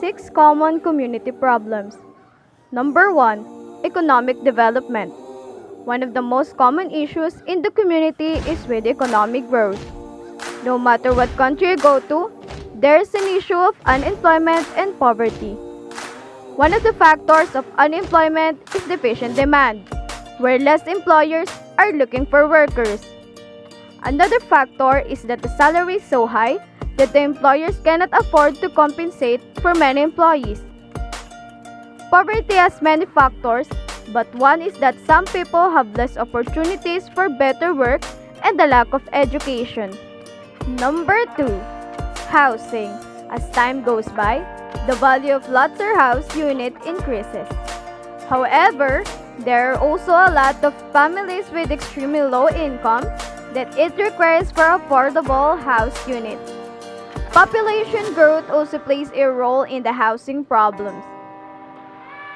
6 common community problems. Number 1. Economic development. One of the most common issues in the community is with economic growth. No matter what country you go to, there is an issue of unemployment and poverty. One of the factors of unemployment is deficient demand, where less employers are looking for workers. Another factor is that the salary is so high that the employers cannot afford to compensate for many employees. Poverty has many factors, but one is that some people have less opportunities for better work and the lack of education. Number 2. Housing. As time goes by, the value of lots or house unit increases. However, there are also a lot of families with extremely low income that it requires for affordable house units. Population growth also plays a role in the housing problems.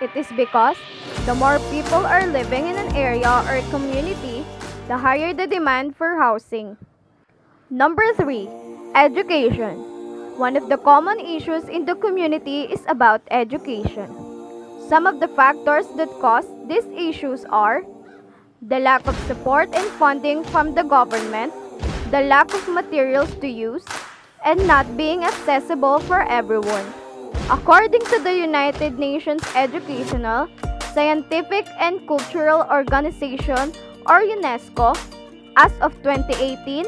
It is because the more people are living in an area or community, the higher the demand for housing. Number 3. Education. One of the common issues in the community is about education. Some of the factors that cause these issues are the lack of support and funding from the government, the lack of materials to use, and not being accessible for everyone. According to the United Nations Educational, Scientific and Cultural Organization or UNESCO, as of 2018,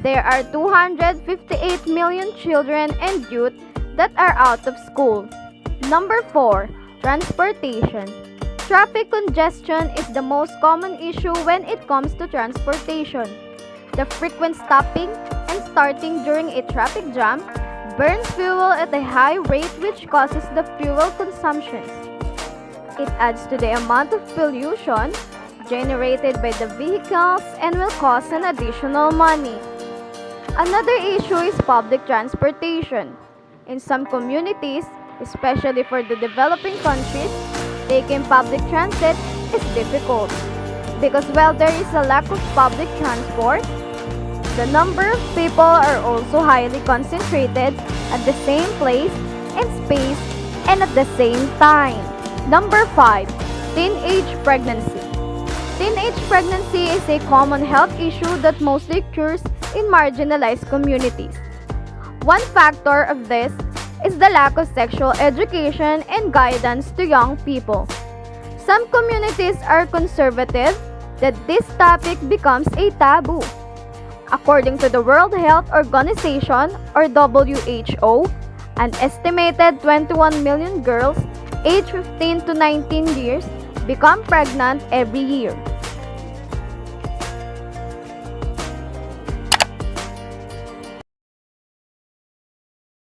there are 258 million children and youth that are out of school. Number 4. Transportation. Traffic congestion is the most common issue when it comes to transportation. The frequent stopping and starting during a traffic jam burns fuel at a high rate, which causes the fuel consumption. It adds to the amount of pollution generated by the vehicles and will cost an additional money. Another issue is public transportation. In some communities, especially for the developing countries, taking public transit is difficult because while there is a lack of public transport, the number of people are also highly concentrated at the same place and space and at the same time. Number 5. Teenage pregnancy. Teenage pregnancy is a common health issue that mostly occurs in marginalized communities. One factor of this is the lack of sexual education and guidance to young people. Some communities are conservative that this topic becomes a taboo. According to the World Health Organization or WHO, an estimated 21 million girls aged 15 to 19 years become pregnant every year.